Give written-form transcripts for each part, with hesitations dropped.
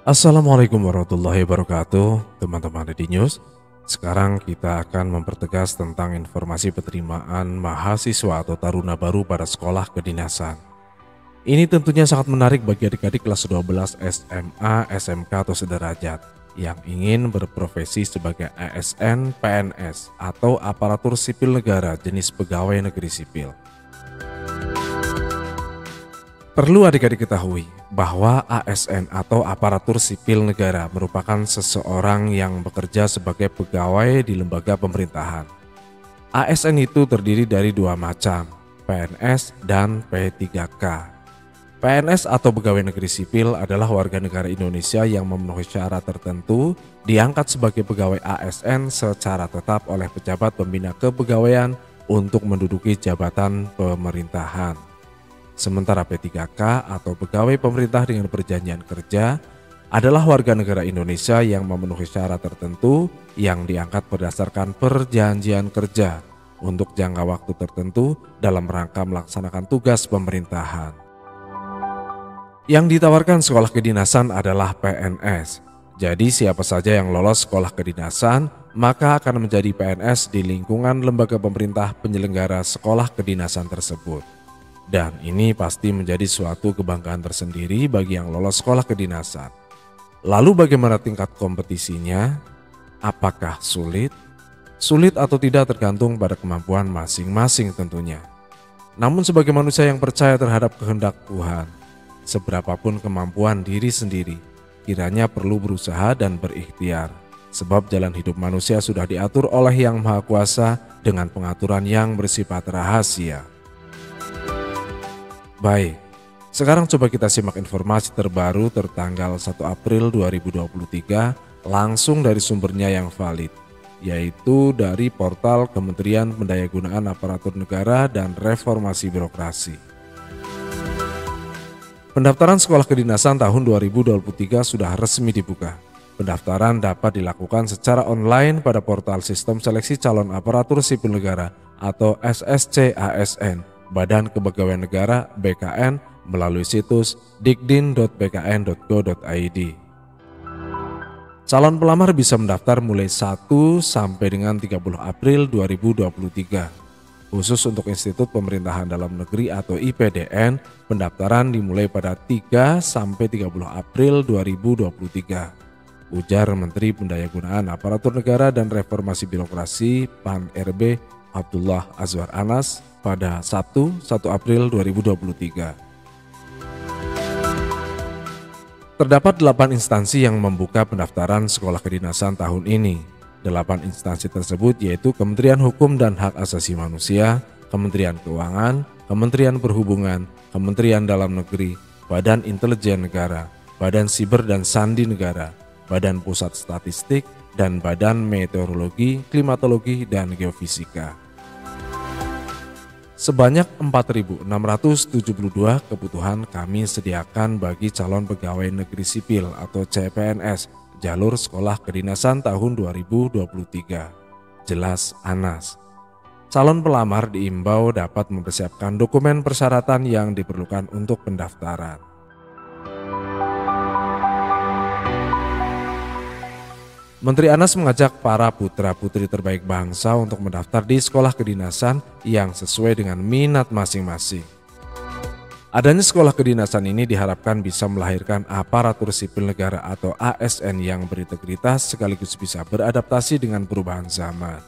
Assalamualaikum warahmatullahi wabarakatuh, teman-teman Ready News. Sekarang kita akan mempertegas tentang informasi penerimaan mahasiswa atau taruna baru pada sekolah kedinasan. Ini tentunya sangat menarik bagi adik-adik kelas 12 SMA, SMK atau sederajat yang ingin berprofesi sebagai ASN, PNS atau aparatur sipil negara jenis pegawai negeri sipil. Perlu adik-adik ketahui bahwa ASN atau aparatur sipil negara merupakan seseorang yang bekerja sebagai pegawai di lembaga pemerintahan. ASN itu terdiri dari dua macam, PNS dan P3K. PNS atau pegawai negeri sipil adalah warga negara Indonesia yang memenuhi syarat tertentu diangkat sebagai pegawai ASN secara tetap oleh pejabat pembina kepegawaian untuk menduduki jabatan pemerintahan. Sementara P3K atau pegawai pemerintah dengan perjanjian kerja adalah warga negara Indonesia yang memenuhi syarat tertentu yang diangkat berdasarkan perjanjian kerja untuk jangka waktu tertentu dalam rangka melaksanakan tugas pemerintahan. Yang ditawarkan sekolah kedinasan adalah PNS. Jadi siapa saja yang lolos sekolah kedinasan maka akan menjadi PNS di lingkungan lembaga pemerintah penyelenggara sekolah kedinasan tersebut. Dan ini pasti menjadi suatu kebanggaan tersendiri bagi yang lolos sekolah kedinasan. Lalu bagaimana tingkat kompetisinya? Apakah sulit? Sulit atau tidak tergantung pada kemampuan masing-masing tentunya. Namun sebagai manusia yang percaya terhadap kehendak Tuhan, seberapapun kemampuan diri sendiri, kiranya perlu berusaha dan berikhtiar. Sebab jalan hidup manusia sudah diatur oleh Yang Maha Kuasa dengan pengaturan yang bersifat rahasia. Baik, sekarang coba kita simak informasi terbaru tertanggal 1 April 2023 langsung dari sumbernya yang valid, yaitu dari portal Kementerian Pendayagunaan Aparatur Negara dan Reformasi Birokrasi. Pendaftaran sekolah kedinasan tahun 2023 sudah resmi dibuka. Pendaftaran dapat dilakukan secara online pada portal Sistem Seleksi Calon Aparatur Sipil Negara atau SSC-ASN. Badan Kepegawaian Negara (BKN) melalui situs dikdin.bkn.go.id. Calon pelamar bisa mendaftar mulai 1 sampai dengan 30 April 2023. Khusus untuk Institut Pemerintahan Dalam Negeri atau IPDN, pendaftaran dimulai pada 3 sampai 30 April 2023. Ujar Menteri Pendayagunaan Aparatur Negara dan Reformasi Birokrasi (PAN-RB) Abdullah Azwar Anas pada Sabtu 1 April 2023. Terdapat 8 instansi yang membuka pendaftaran sekolah kedinasan tahun ini. 8 instansi tersebut yaitu Kementerian Hukum dan Hak Asasi Manusia, Kementerian Keuangan, Kementerian Perhubungan, Kementerian Dalam Negeri, Badan Intelijen Negara, Badan Siber dan Sandi Negara, Badan Pusat Statistik, dan Badan Meteorologi, Klimatologi, dan Geofisika. Sebanyak 4.672 kebutuhan kami sediakan bagi calon pegawai negeri sipil atau CPNS jalur sekolah kedinasan tahun 2023. Jelas Anas. Calon pelamar diimbau dapat mempersiapkan dokumen persyaratan yang diperlukan untuk pendaftaran. Menteri Anas mengajak para putra-putri terbaik bangsa untuk mendaftar di sekolah kedinasan yang sesuai dengan minat masing-masing. Adanya sekolah kedinasan ini diharapkan bisa melahirkan aparatur sipil negara atau ASN yang berintegritas sekaligus bisa beradaptasi dengan perubahan zaman.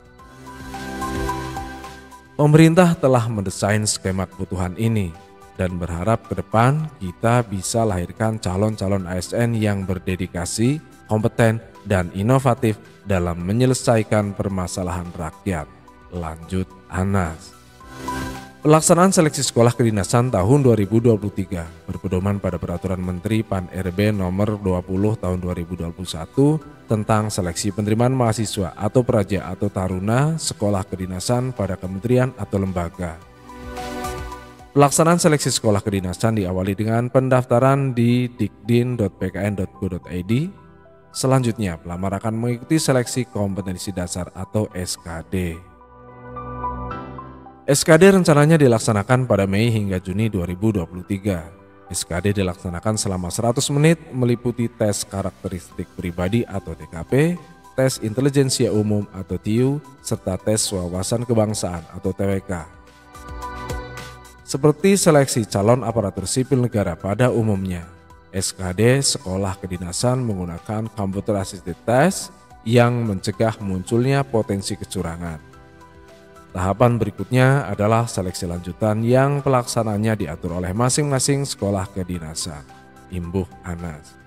Pemerintah telah mendesain skema kebutuhan ini dan berharap ke depan kita bisa lahirkan calon-calon ASN yang berdedikasi, kompeten, dan inovatif dalam menyelesaikan permasalahan rakyat. Lanjut Anas. Pelaksanaan seleksi sekolah kedinasan tahun 2023 berpedoman pada Peraturan Menteri PAN-RB Nomor 20 Tahun 2021 tentang seleksi penerimaan mahasiswa atau praja atau taruna sekolah kedinasan pada kementerian atau lembaga. Pelaksanaan seleksi sekolah kedinasan diawali dengan pendaftaran di dikdin.bkn.go.id. Selanjutnya, pelamar akan mengikuti seleksi kompetensi dasar atau SKD. SKD rencananya dilaksanakan pada Mei hingga Juni 2023. SKD dilaksanakan selama 100 menit meliputi tes karakteristik pribadi atau TKP, tes intelijensia umum atau TIU, serta tes wawasan kebangsaan atau TWK. Seperti seleksi calon aparatur sipil negara pada umumnya, SKD sekolah kedinasan menggunakan computer assisted test yang mencegah munculnya potensi kecurangan. Tahapan berikutnya adalah seleksi lanjutan yang pelaksananya diatur oleh masing-masing sekolah kedinasan. Imbuh Anas.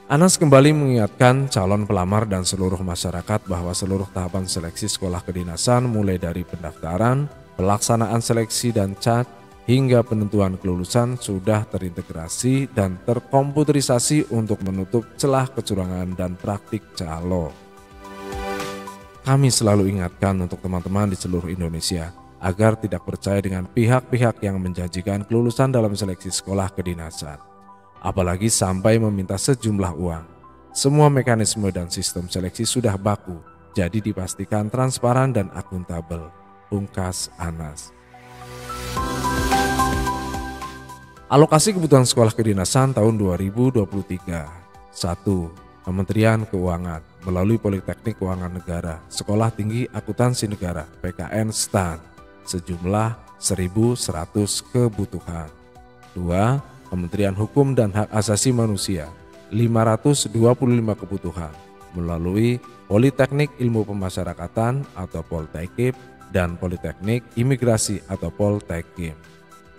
Anas kembali mengingatkan calon pelamar dan seluruh masyarakat bahwa seluruh tahapan seleksi sekolah kedinasan mulai dari pendaftaran, pelaksanaan seleksi dan cat, hingga penentuan kelulusan sudah terintegrasi dan terkomputerisasi untuk menutup celah kecurangan dan praktik calo. Kami selalu ingatkan untuk teman-teman di seluruh Indonesia agar tidak percaya dengan pihak-pihak yang menjanjikan kelulusan dalam seleksi sekolah kedinasan, apalagi sampai meminta sejumlah uang. Semua mekanisme dan sistem seleksi sudah baku, jadi dipastikan transparan dan akuntabel. Pungkas Anas. Alokasi kebutuhan sekolah kedinasan tahun 2023. 1. Kementerian Keuangan melalui Politeknik Keuangan Negara, Sekolah Tinggi Akuntansi Negara (PKN STAN) sejumlah 1.100 kebutuhan. 2. Kementerian Hukum dan Hak Asasi Manusia 525 kebutuhan melalui Politeknik Ilmu Pemasyarakatan atau Poltekip dan Politeknik Imigrasi atau Poltekim.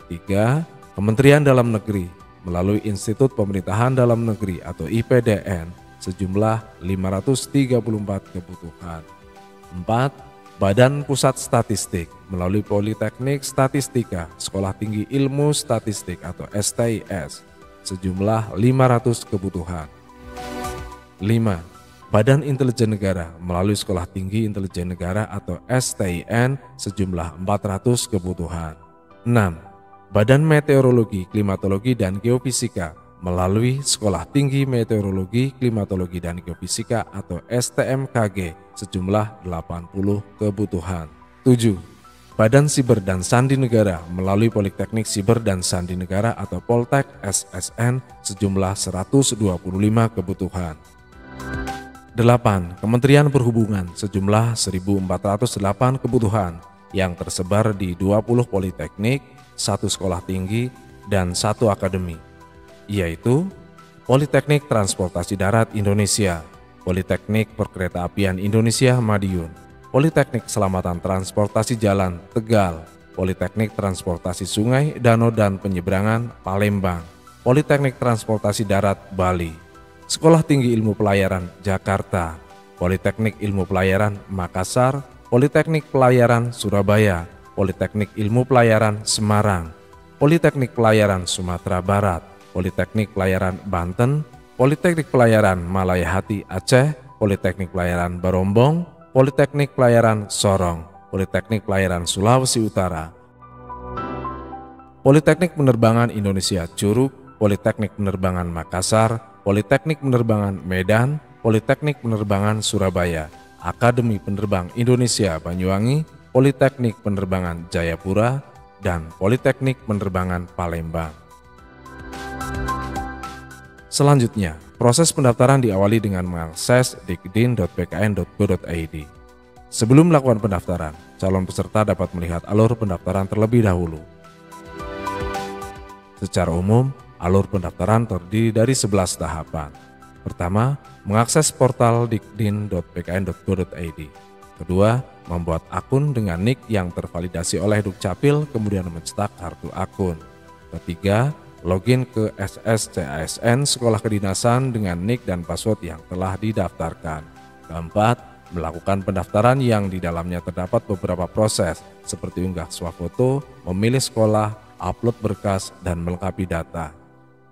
3. Kementerian Dalam Negeri melalui Institut Pemerintahan Dalam Negeri atau IPDN sejumlah 534 kebutuhan. 4. Badan Pusat Statistik melalui Politeknik Statistika Sekolah Tinggi Ilmu Statistik atau STIS sejumlah 500 kebutuhan. 5. Badan Intelijen Negara melalui Sekolah Tinggi Intelijen Negara atau STIN sejumlah 400 kebutuhan. 6. Badan Meteorologi, Klimatologi, dan Geofisika melalui Sekolah Tinggi Meteorologi, Klimatologi, dan Geofisika atau STMKG sejumlah 80 kebutuhan. 7. Badan Siber dan Sandi Negara melalui Politeknik Siber dan Sandi Negara atau Poltek SSN sejumlah 125 kebutuhan. 8. Kementerian Perhubungan sejumlah 1.408 kebutuhan yang tersebar di 20 politeknik, 1 sekolah tinggi, dan 1 akademi, yaitu Politeknik Transportasi Darat Indonesia, Politeknik Perkeretaapian Indonesia Madiun, Politeknik Keselamatan Transportasi Jalan Tegal, Politeknik Transportasi Sungai, Danau, dan Penyeberangan Palembang, Politeknik Transportasi Darat Bali, Sekolah Tinggi Ilmu Pelayaran Jakarta, Politeknik Ilmu Pelayaran Makassar, Politeknik Pelayaran Surabaya, Politeknik Ilmu Pelayaran Semarang, Politeknik Pelayaran Sumatera Barat, Politeknik Pelayaran Banten, Politeknik Pelayaran Malayahati Aceh, Politeknik Pelayaran Barombong, Politeknik Pelayaran Sorong, Politeknik Pelayaran Sulawesi Utara, Politeknik Penerbangan Indonesia Curug, Politeknik Penerbangan Makassar, Politeknik Penerbangan Medan, Politeknik Penerbangan Surabaya, Akademi Penerbang Indonesia Banyuwangi, Politeknik Penerbangan Jayapura, dan Politeknik Penerbangan Palembang. Selanjutnya, proses pendaftaran diawali dengan mengakses dikdin.bkn.go.id. Sebelum melakukan pendaftaran, calon peserta dapat melihat alur pendaftaran terlebih dahulu. Secara umum, alur pendaftaran terdiri dari 11 tahapan. Pertama, mengakses portal dikdin.bkn.go.id. Kedua, membuat akun dengan nik yang tervalidasi oleh Dukcapil, kemudian mencetak kartu akun. Ketiga, login ke SSCASN Sekolah Kedinasan dengan nik dan password yang telah didaftarkan. Keempat, melakukan pendaftaran yang di dalamnya terdapat beberapa proses seperti unggah swafoto, memilih sekolah, upload berkas, dan melengkapi data.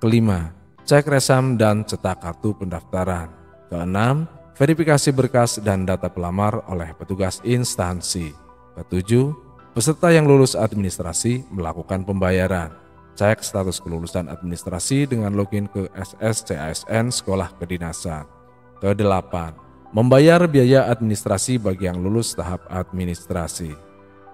Kelima, cek resam dan cetak kartu pendaftaran. Keenam, verifikasi berkas dan data pelamar oleh petugas instansi. Ketujuh, peserta yang lulus administrasi melakukan pembayaran. Cek status kelulusan administrasi dengan login ke SSCASN Sekolah Kedinasan. Kedelapan, membayar biaya administrasi bagi yang lulus tahap administrasi.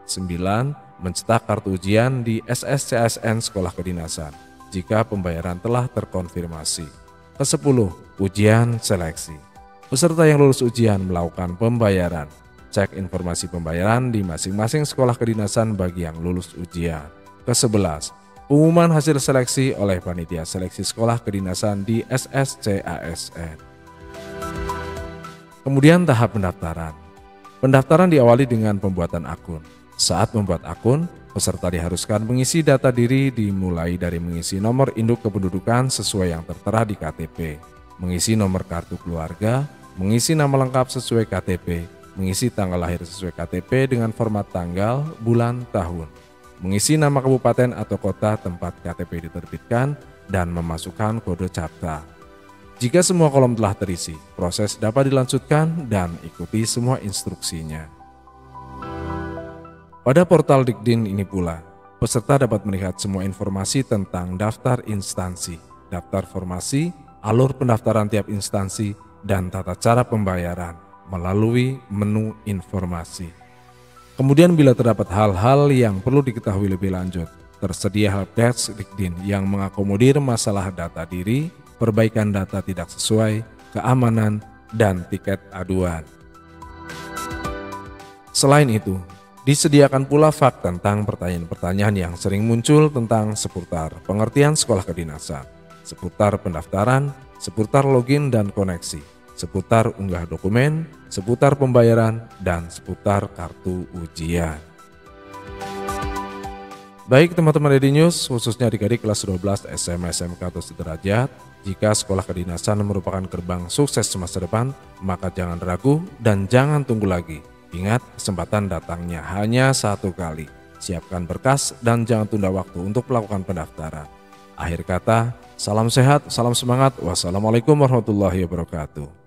9. mencetak kartu ujian di SSCASN sekolah kedinasan jika pembayaran telah terkonfirmasi. Ke-10, ujian seleksi. Peserta yang lulus ujian melakukan pembayaran. Cek informasi pembayaran di masing-masing sekolah kedinasan bagi yang lulus ujian. Ke-11, pengumuman hasil seleksi oleh panitia seleksi sekolah kedinasan di SSCASN. Kemudian tahap pendaftaran. Pendaftaran diawali dengan pembuatan akun. Saat membuat akun, peserta diharuskan mengisi data diri dimulai dari mengisi nomor induk kependudukan sesuai yang tertera di KTP, mengisi nomor kartu keluarga, mengisi nama lengkap sesuai KTP, mengisi tanggal lahir sesuai KTP dengan format tanggal, bulan, tahun, mengisi nama kabupaten atau kota tempat KTP diterbitkan, dan memasukkan kode CAPTCA. Jika semua kolom telah terisi, proses dapat dilanjutkan dan ikuti semua instruksinya. Pada portal Dikdin ini pula, peserta dapat melihat semua informasi tentang daftar instansi, daftar formasi, alur pendaftaran tiap instansi, dan tata cara pembayaran melalui menu informasi. Kemudian bila terdapat hal-hal yang perlu diketahui lebih lanjut, tersedia helpdesk Dikdin yang mengakomodir masalah data diri, perbaikan data tidak sesuai, keamanan, dan tiket aduan. Selain itu, disediakan pula fak tentang pertanyaan-pertanyaan yang sering muncul tentang seputar pengertian sekolah kedinasan, seputar pendaftaran, seputar login dan koneksi, seputar unggah dokumen, seputar pembayaran, dan seputar kartu ujian. Baik teman-teman Edi News, khususnya adik-adik kelas 12 SMA SMK atau sederajat, jika sekolah kedinasan merupakan gerbang sukses masa depan, maka jangan ragu dan jangan tunggu lagi. Ingat, kesempatan datangnya hanya satu kali. Siapkan berkas dan jangan tunda waktu untuk melakukan pendaftaran. Akhir kata, salam sehat, salam semangat. Wassalamualaikum warahmatullahi wabarakatuh.